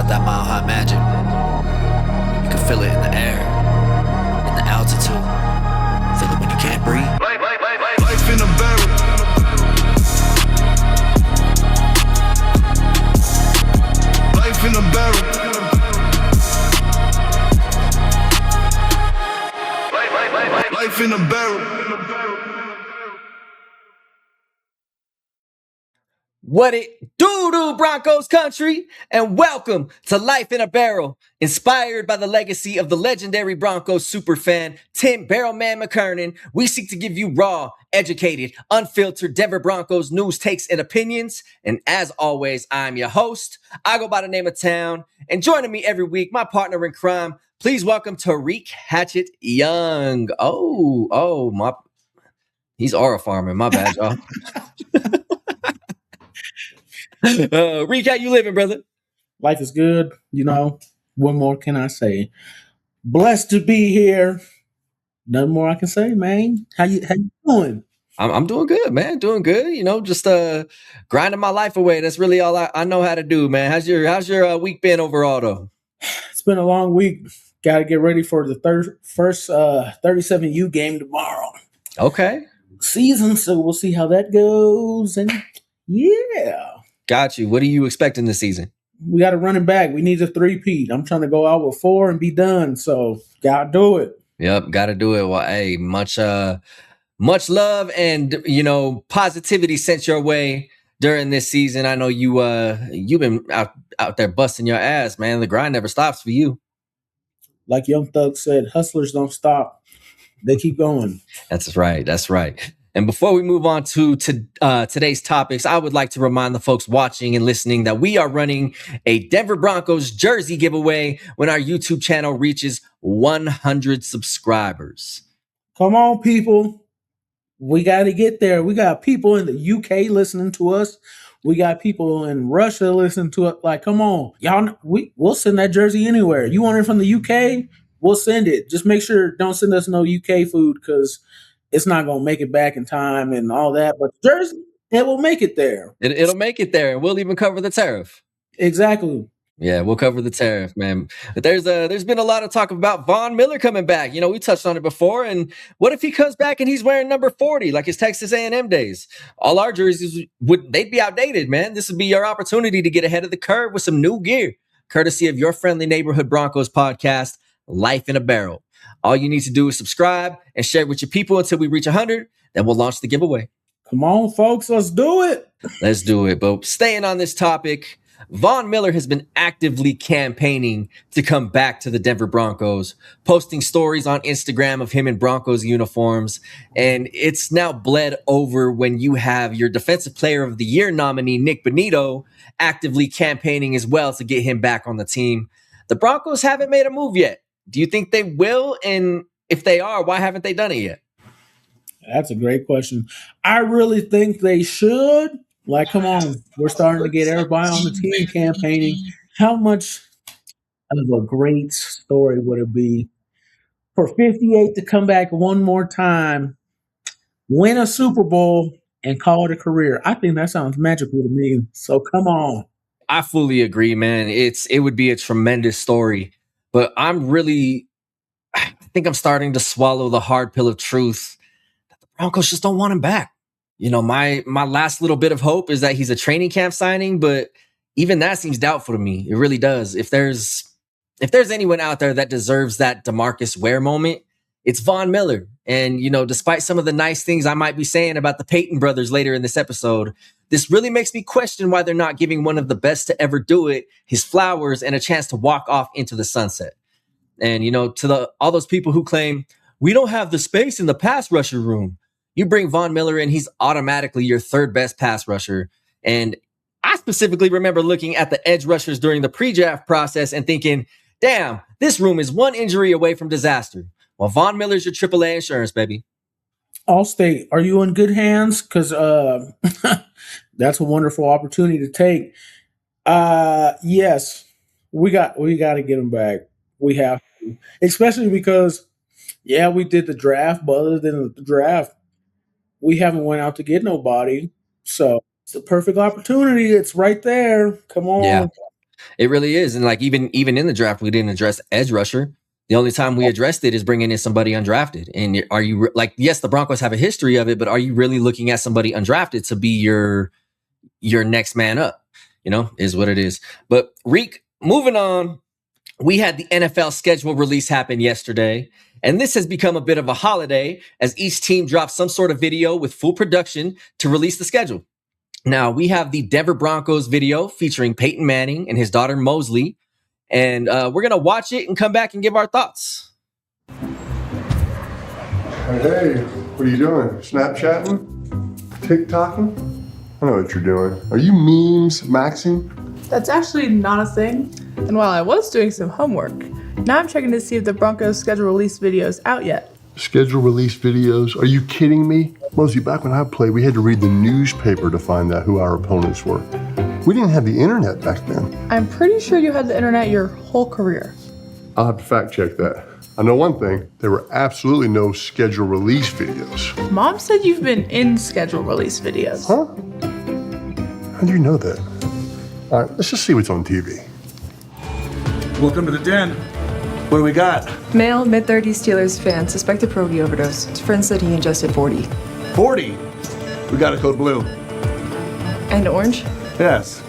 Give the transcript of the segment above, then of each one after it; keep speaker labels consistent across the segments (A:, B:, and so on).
A: got that mile high magic. You can feel it in the air, in the altitude. Feel it when you can't breathe.
B: Life in a barrel. Life in a barrel. Life in a barrel.
C: What it do, Broncos country, and welcome to Life in a Barrel, inspired by the legacy of the legendary Broncos superfan Tim Barrelman McKernan. We seek to give you raw, educated, unfiltered Denver Broncos news, takes, and opinions. And as always, I'm your host. I go by the name of Town, and joining me every week, my partner in crime. Please welcome Tariq Hatchet Young. He's aura farming. My bad, y'all. Reek, how you living, brother?
D: Life is good. What more can I say? Blessed to be here. Nothing more I can say, man. How you doing?
C: I'm doing good, man. Doing good. Just grinding my life away. That's really all I know how to do, man. How's your week been overall, though?
D: It's been a long week. Got to get ready for the first 37U game tomorrow.
C: Okay.
D: Season, so we'll see how that goes. And yeah.
C: Got you. What are you expecting this season?
D: We got to run it back. We need a three-peat. I'm trying to go out with 4 and be done. So got to do it.
C: Yep, got to do it. Well, hey, much love and positivity sent your way during this season. I know you've been out there busting your ass, man. The grind never stops for you.
D: Like Young Thug said, hustlers don't stop. They keep going.
C: That's right. That's right. And before we move on to today's topics, I would like to remind the folks watching and listening that we are running a Denver Broncos jersey giveaway when our YouTube channel reaches 100 subscribers.
D: Come on, people. We got to get there. We got people in the UK listening to us. We got people in Russia listening to it. Like, come on. Y'all, we'll send that jersey anywhere. You want it from the UK? We'll send it. Just make sure don't send us no UK food because it's not going to make it back in time and all that. But jersey, it will make it there.
C: It'll make it there, and we'll even cover the tariff.
D: Exactly.
C: Yeah, we'll cover the tariff, man. But there's been a lot of talk about Von Miller coming back. We touched on it before. And what if he comes back and he's wearing number 40, like his Texas A&M days? All our jerseys they'd be outdated, man. This would be your opportunity to get ahead of the curve with some new gear, courtesy of your friendly neighborhood Broncos podcast, Life in a Barrel. All you need to do is subscribe and share it with your people until we reach 100. Then we'll launch the giveaway.
D: Come on, folks. Let's do it.
C: Let's do it. But staying on this topic, Von Miller has been actively campaigning to come back to the Denver Broncos, posting stories on Instagram of him in Broncos uniforms. And it's now bled over when you have your Defensive Player of the Year nominee, Nick Bonito, actively campaigning as well to get him back on the team. The Broncos haven't made a move yet. Do you think they will? And if they are, why haven't they done it yet?
D: That's a great question. I really think they should. Like, come on. We're starting to get everybody on the team campaigning. How much of a great story would it be for 58 to come back one more time, win a Super Bowl, and call it a career? I think that sounds magical to me. So come on.
C: I fully agree, man. It would be a tremendous story. But I think I'm starting to swallow the hard pill of truth that the Broncos just don't want him back. My last little bit of hope is that he's a training camp signing, but even that seems doubtful to me. It really does. If there's anyone out there that deserves that DeMarcus Ware moment, it's Von Miller. And, despite some of the nice things I might be saying about the Paton brothers later in this episode, this really makes me question why they're not giving one of the best to ever do it his flowers and a chance to walk off into the sunset. And, to all those people who claim we don't have the space in the pass rusher room, you bring Von Miller in, he's automatically your third best pass rusher. And I specifically remember looking at the edge rushers during the pre-draft process and thinking, damn, this room is one injury away from disaster. Well, Von Miller's your AAA insurance, baby.
D: Allstate, are you in good hands? Because that's a wonderful opportunity to take. Yes, we got to get him back. We have to, especially because, we did the draft, but other than the draft, we haven't went out to get nobody. So it's the perfect opportunity. It's right there. Come on.
C: Yeah. It really is. And like even in the draft, we didn't address edge rusher. The only time we addressed it is bringing in somebody undrafted. And are you like, yes, the Broncos have a history of it, but are you really looking at somebody undrafted to be your next man up? You know, is what it is. But Reek, moving on, we had the NFL schedule release happen yesterday. And this has become a bit of a holiday as each team drops some sort of video with full production to release the schedule. Now, we have the Denver Broncos video featuring Peyton Manning and his daughter Mosley. And we're going to watch it and come back and give our thoughts.
E: Hey, what are you doing? Snapchatting? TikToking? I know what you're doing. Are you memes maxing?
F: That's actually not a thing. And while I was doing some homework, now I'm checking to see if the Broncos schedule release video is out yet.
E: Schedule release videos? Are you kidding me? Mosey, back when I played, we had to read the newspaper to find out who our opponents were. We didn't have the internet back then.
F: I'm pretty sure you had the internet your whole career.
E: I'll have to fact check that. I know one thing, there were absolutely no schedule release videos.
F: Mom said you've been in schedule release videos.
E: Huh? How'd you know that? All right, let's just see what's on TV.
G: Welcome to the den. What do we got?
H: Male, mid-30s Steelers fan, suspected pierogi overdose. His friend said he ingested 40.
G: 40. We got a code blue.
H: And orange?
G: Yes.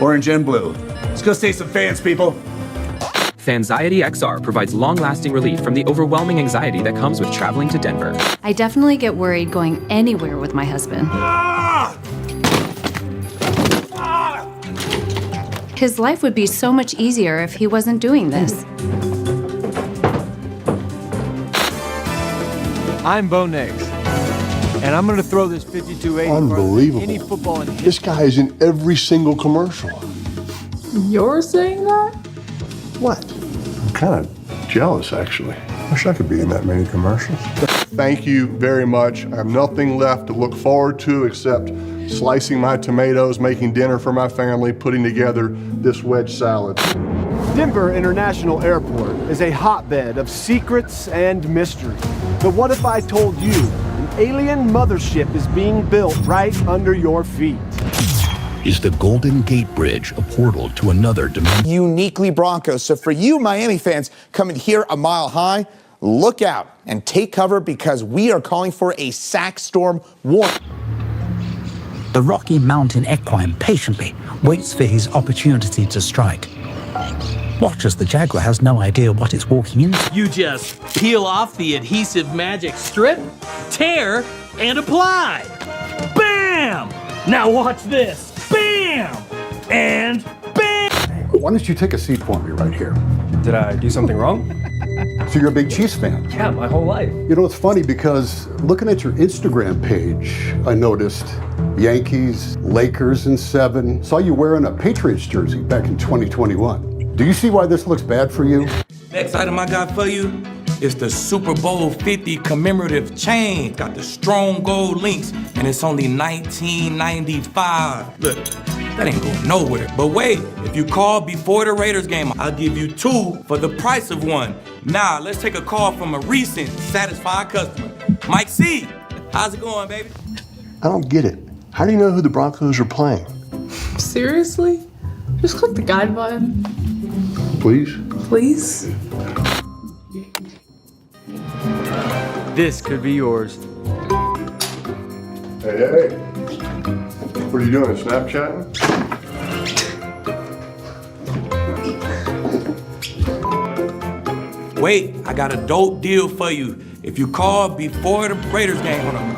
G: Orange and blue. Let's go see some fans, people.
I: Fanxiety XR provides long-lasting relief from the overwhelming anxiety that comes with traveling to Denver.
J: I definitely get worried going anywhere with my husband. His life would be so much easier if he wasn't doing this.
K: I'm Bo Nix, and I'm going to throw this 52-80
E: Unbelievable.
K: any football in
E: This guy is in every single commercial.
F: You're saying that?
E: What? I'm kind of jealous, actually. Wish I could be in that many commercials. Thank you very much. I have nothing left to look forward to except slicing my tomatoes, making dinner for my family, putting together this wedge salad.
K: Denver International Airport is a hotbed of secrets and mystery. But what if I told you an alien mothership is being built right under your feet?
L: Is the Golden Gate Bridge a portal to another dimension?
M: Uniquely Broncos. So for you Miami fans coming here a mile high, look out and take cover because we are calling for a sack storm warning.
N: The Rocky Mountain equine patiently waits for his opportunity to strike. Watch as the jaguar has no idea what it's walking into.
O: You just peel off the adhesive magic strip, tear, and apply. Bam! Now watch this. Bam! And bam!
P: Why don't you take a seat for me right here?
Q: Did I do something wrong?
P: So you're a big Chiefs fan?
Q: Yeah, my whole life.
P: You know, it's funny because looking at your Instagram page, I noticed Yankees, Lakers in 7. Saw you wearing a Patriots jersey back in 2021. Do you see why this looks bad for you?
R: Next item I got for you is the Super Bowl 50 commemorative chain. Got the strong gold links, and it's only $19.95. Look, that ain't going nowhere. But wait, if you call before the Raiders game, I'll give you 2 for the price of 1. Now, let's take a call from a recent satisfied customer. Mike C, how's it going, baby?
E: I don't get it. How do you know who the Broncos are playing?
F: Seriously? Just click the guide button.
E: Please?
F: Please?
K: This could be yours.
E: Hey. What are you doing, Snapchatting?
R: Wait, I got a dope deal for you. If you call before the Raiders game, hold on.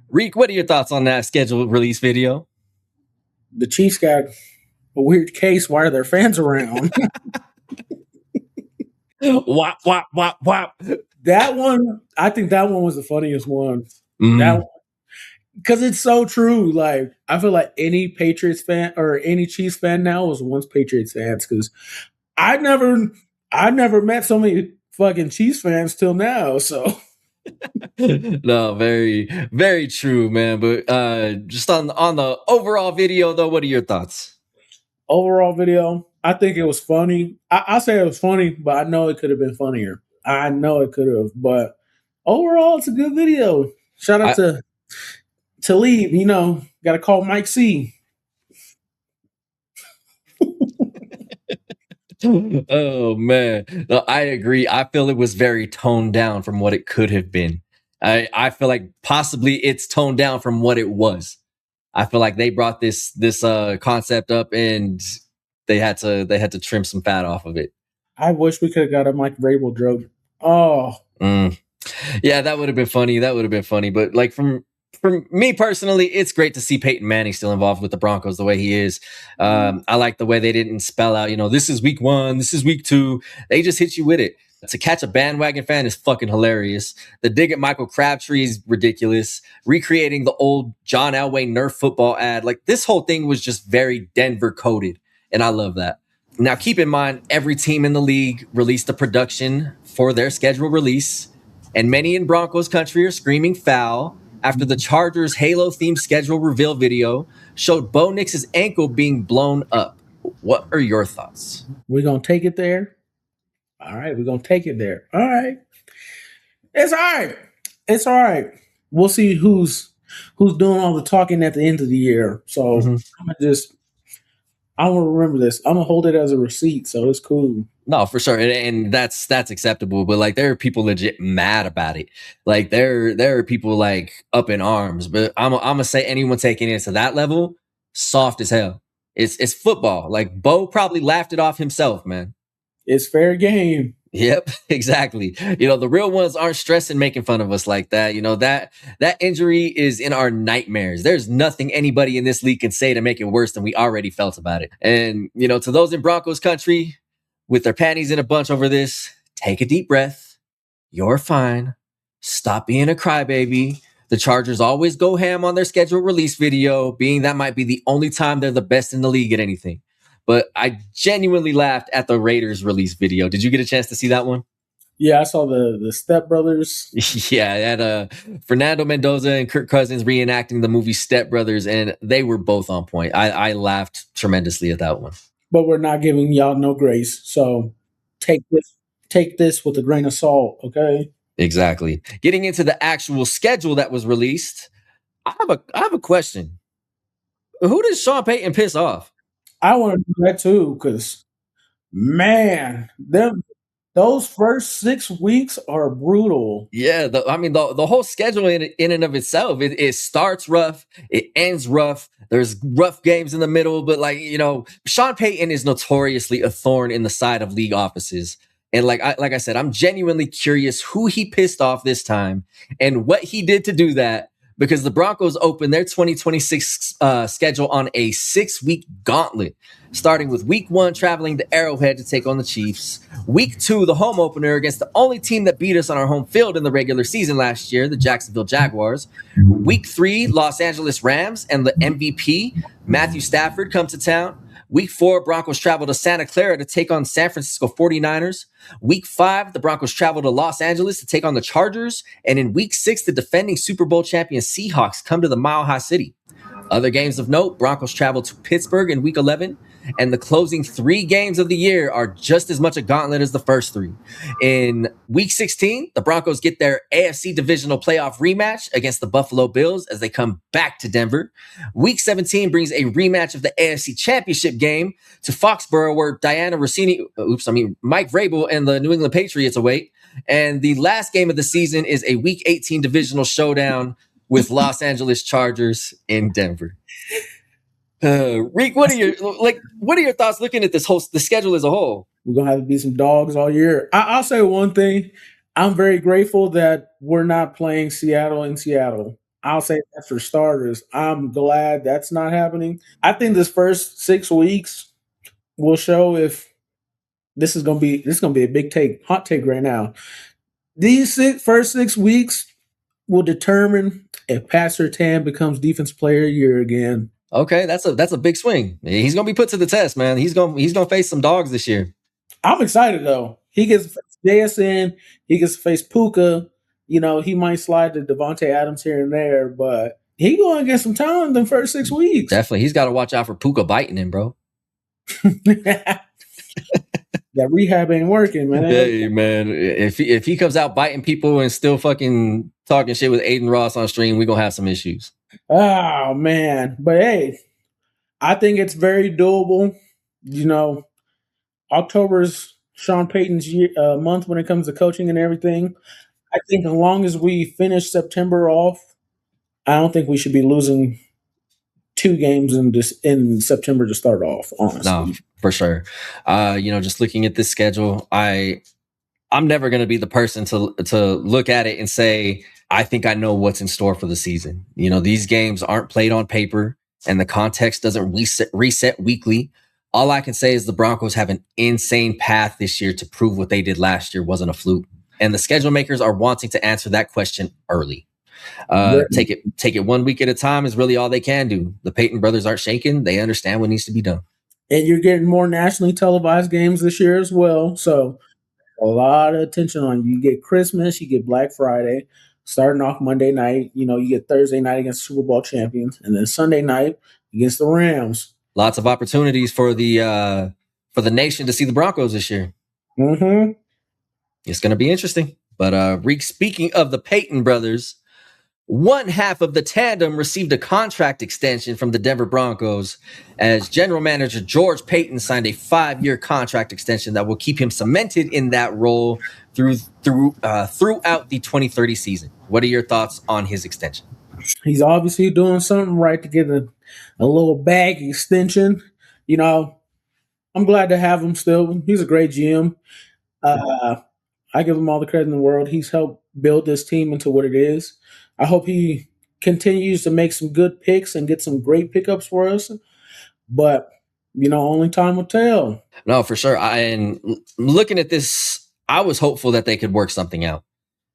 C: Reek, what are your thoughts on that scheduled release video?
D: The Chiefs got a weird case. Why are their fans around?
C: Wop, wop, wop, wop.
D: That one, I think that one was the funniest one.
C: Mm.
D: That one, because it's so true. Like, I feel like any Patriots fan or any Chiefs fan now was once Patriots fans. Because I never met so many fucking Chiefs fans till now. So.
C: No, very, very true, man. But just on the overall video, though, what are your thoughts?
D: Overall video, I think it was funny. I say it was funny, but I know it could have been funnier. I know it could have, but overall, it's a good video. Shout out to Talib. Got to call Mike C.
C: Oh man, no, I agree. I feel it was very toned down from what it could have been. I feel like possibly it's toned down from what it was. I feel like they brought this concept up and they had to trim some fat off of it.
D: I wish we could have got a Mike Vrabel joke. Oh,
C: yeah, that would have been funny. That would have been funny. But like from me personally, it's great to see Peyton Manning still involved with the Broncos the way he is. I like the way they didn't spell out, this is week 1, this is week 2. They just hit you with it. To catch a bandwagon fan is fucking hilarious. The dig at Michael Crabtree is ridiculous. Recreating the old John Elway Nerf football ad. Like this whole thing was just very Denver coded. And I love that. Now keep in mind, every team in the league released a production for their scheduled release. And many in Broncos country are screaming foul after the Chargers Halo-themed schedule reveal video showed Bo Nix's ankle being blown up. What are your thoughts?
D: We're going to take it there. All right, we're going to take it there. All right. It's all right. It's all right. We'll see who's doing all the talking at the end of the year. So I want to remember this. I'm going to hold it as a receipt, so it's cool.
C: No, for sure. And that's acceptable. But like there are people legit mad about it. Like there are people like up in arms. But I'm gonna say anyone taking it to that level, soft as hell. It's football. Like Bo probably laughed it off himself, man.
D: It's fair game.
C: Yep, exactly. The real ones aren't stressing making fun of us like that. That injury is in our nightmares. There's nothing anybody in this league can say to make it worse than we already felt about it. And, to those in Broncos country with their panties in a bunch over this, take a deep breath. You're fine. Stop being a crybaby. The Chargers always go ham on their scheduled release video, being that might be the only time they're the best in the league at anything. But I genuinely laughed at the Raiders release video. Did you get a chance to see that one?
D: Yeah, I saw the Step Brothers.
C: Yeah, I had Fernando Mendoza and Kirk Cousins reenacting the movie Step Brothers, and they were both on point. I laughed tremendously at that one.
D: But we're not giving y'all no grace. So take this with a grain of salt, okay?
C: Exactly. Getting into the actual schedule that was released, I have a question. Who did Sean Payton piss off?
D: I want to do that too, because man, those first 6 weeks are brutal.
C: Yeah, the whole schedule in and of itself, it starts rough, it ends rough. There's rough games in the middle, but Sean Payton is notoriously a thorn in the side of league offices. And like I said, I'm genuinely curious who he pissed off this time and what he did to do that. Because the Broncos open their 2026 schedule on a 6-week gauntlet, starting with week 1 traveling to Arrowhead to take on the Chiefs. Week 2, the home opener against the only team that beat us on our home field in the regular season last year, the Jacksonville Jaguars. Week 3, Los Angeles Rams and the MVP, Matthew Stafford, come to town. Week 4, Broncos travel to Santa Clara to take on San Francisco 49ers. Week 5, the Broncos travel to Los Angeles to take on the Chargers. And in week 6, the defending Super Bowl champion Seahawks come to the Mile High City. Other games of note, Broncos travel to Pittsburgh in week 11. And the closing 3 games of the year are just as much a gauntlet as the first 3. In week 16, the Broncos get their AFC divisional playoff rematch against the Buffalo Bills as they come back to Denver. Week 17 brings a rematch of the AFC championship game to Foxborough, where Mike Vrabel and the New England Patriots await. And the last game of the season is a week 18 divisional showdown with Los Angeles Chargers in Denver. Reek, what are your thoughts looking at the schedule as a whole?
D: We're gonna have to be some dogs all year. I'll say one thing. I'm very grateful that we're not playing Seattle in Seattle. I'll say that for starters. I'm glad that's not happening. I think this first 6 weeks will show if this is gonna be a big hot take right now. These first 6 weeks will determine if Pat Surtain becomes Defensive Player of the Year again.
C: Okay, that's a big swing. He's gonna be put to the test, man. He's gonna face some dogs this year.
D: I'm excited though. He gets to face JSN. He gets to face Puka. He might slide to Devontae Adams here and there, but he going to get some talent in the first 6 weeks.
C: Definitely, he's got to watch out for Puka biting him, bro.
D: That rehab ain't working, man.
C: Hey man, if he comes out biting people and still fucking talking shit with Aiden Ross on stream, we gonna have some issues.
D: Oh man, but hey, I think it's very doable. You know, October's Sean Payton's month when it comes to coaching and everything. I think as long as we finish September off, I don't think we should be losing 2 games in September to start off. Honestly,
C: No, for sure. Just looking at this schedule, I'm never going to be the person to look at it and say I think I know what's in store for the season. These games aren't played on paper, and the context doesn't reset weekly. All I can say is the Broncos have an insane path this year to prove what they did last year wasn't a fluke, and the schedule makers are wanting to answer that question early. Take it 1 week at a time is really all they can do. The Payton brothers aren't shaken; they understand what needs to be done.
D: And you're getting more nationally televised games this year as well. So a lot of attention on you. You get Christmas, you get Black Friday, starting off Monday night. You get Thursday night against Super Bowl champions, and then Sunday night against the Rams.
C: Lots of opportunities for the nation to see the Broncos this year.
D: Mm-hmm.
C: It's going to be interesting. But Reek, speaking of the Payton brothers, one half of the tandem received a contract extension from the Denver Broncos as General Manager George Paton signed a 5-year contract extension that will keep him cemented in that role throughout the 2030 season. What are your thoughts on his extension?
D: He's obviously doing something right to get a little bag extension. I'm glad to have him still. He's a great GM. I give him all the credit in the world. He's helped build this team into what it is. I hope he continues to make some good picks and get some great pickups for us. But, only time will tell.
C: No, for sure. And looking at this, I was hopeful that they could work something out.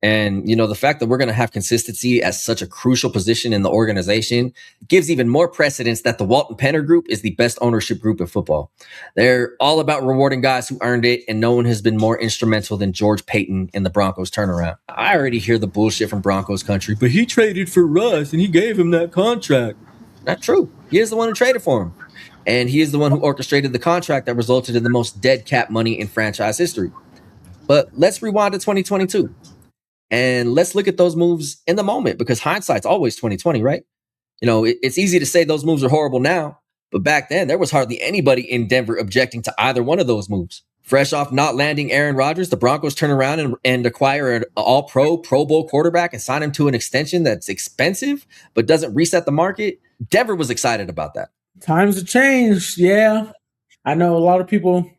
C: And, the fact that we're going to have consistency at such a crucial position in the organization gives even more precedence that the Walton Penner Group is the best ownership group in football. They're all about rewarding guys who earned it, and no one has been more instrumental than George Paton in the Broncos turnaround. I already hear the bullshit from Broncos country, but he traded for Russ and he gave him that contract. Not true. He is the one who traded for him. And he is the one who orchestrated the contract that resulted in the most dead cap money in franchise history. But let's rewind to 2022. And let's look at those moves in the moment, because hindsight's always 2020, right? It's easy to say those moves are horrible now, but back then there was hardly anybody in Denver objecting to either one of those moves. Fresh off not landing Aaron Rodgers, the Broncos turn around and acquire an all-pro, Pro Bowl quarterback and sign him to an extension that's expensive but doesn't reset the market. Denver was excited about that.
D: Times have changed, yeah. I know a lot of people,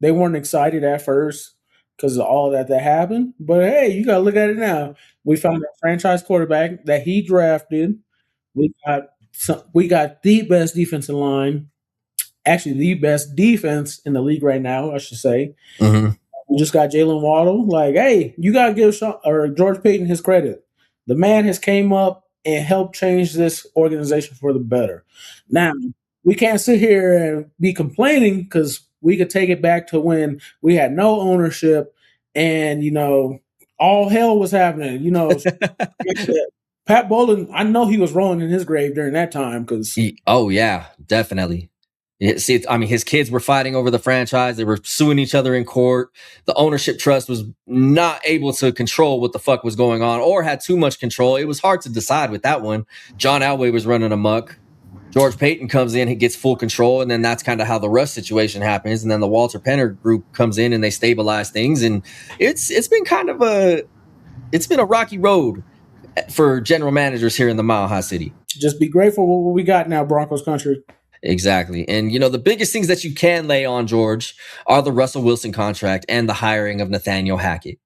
D: they weren't excited at first because of all that happened. But hey, you got to look at it now. We found a franchise quarterback that he drafted. We got the best defensive line, actually the best defense in the league right now, I should say.
C: Mm-hmm.
D: We just got Jalen Waddle. Like, hey, you got to give George Paton his credit. The man has came up and helped change this organization for the better. Now, we can't sit here and be complaining because we could take it back to when we had no ownership and, all hell was happening. Pat Bowlen, I know he was rolling in his grave during that time because.
C: Oh, yeah, definitely. His kids were fighting over the franchise. They were suing each other in court. The ownership trust was not able to control what the fuck was going on or had too much control. It was hard to decide with that one. John Elway was running amok. George Paton comes in, he gets full control, and then that's kind of how the Russ situation happens. And then the Walter Penner Group comes in and they stabilize things. And it's been a rocky road for general managers here in the Mile High City.
D: Just be grateful for what we got now, Broncos country.
C: Exactly. And, the biggest things that you can lay on George are the Russell Wilson contract and the hiring of Nathaniel Hackett.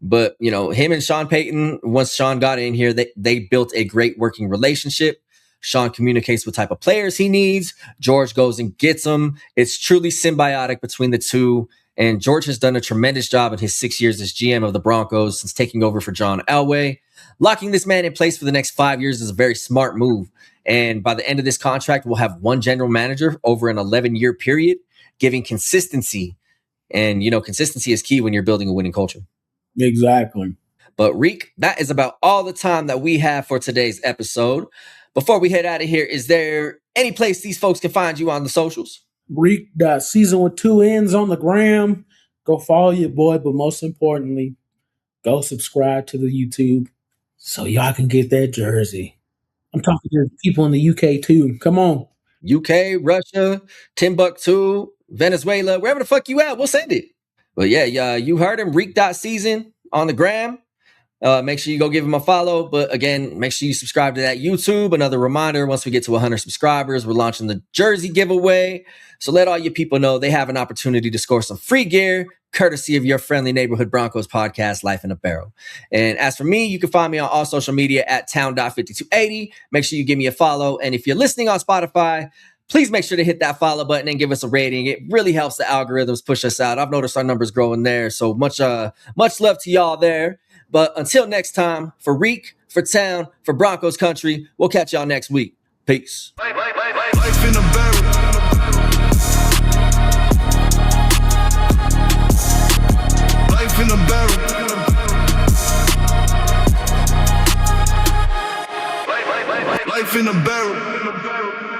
C: But, him and Sean Payton, once Sean got in here, they built a great working relationship. Sean communicates what type of players he needs. George goes and gets them. It's truly symbiotic between the two. And George has done a tremendous job in his 6 years as GM of the Broncos since taking over for John Elway. Locking this man in place for the next 5 years is a very smart move. And by the end of this contract, we'll have one general manager over an 11-year period, giving consistency. And, consistency is key when you're building a winning culture.
D: Exactly.
C: But Reek, that is about all the time that we have for today's episode. Before we head out of here, is there any place these folks can find you on the socials?
D: Season with 2 N's on the gram. Go follow your boy, but most importantly, go subscribe to the YouTube so y'all can get that jersey. I'm talking to people in the UK too. Come on.
C: UK, Russia, Timbuktu, Venezuela, wherever the fuck you at, we'll send it. But yeah, you heard him, Reek.season on the gram. Make sure you go give him a follow. But again, make sure you subscribe to that YouTube. Another reminder, once we get to 100 subscribers, we're launching the jersey giveaway. So let all your people know they have an opportunity to score some free gear, courtesy of your friendly neighborhood Broncos podcast, Life in a Barrel. And as for me, you can find me on all social media at town.5280. Make sure you give me a follow. And if you're listening on Spotify, please make sure to hit that follow button and give us a rating. It really helps the algorithms push us out. I've noticed our numbers growing there. So much love to y'all there. But until next time, for Reek, for Town, for Broncos Country, we'll catch y'all next week. Peace.
B: Life in a barrel. Life in a barrel. Life in a barrel.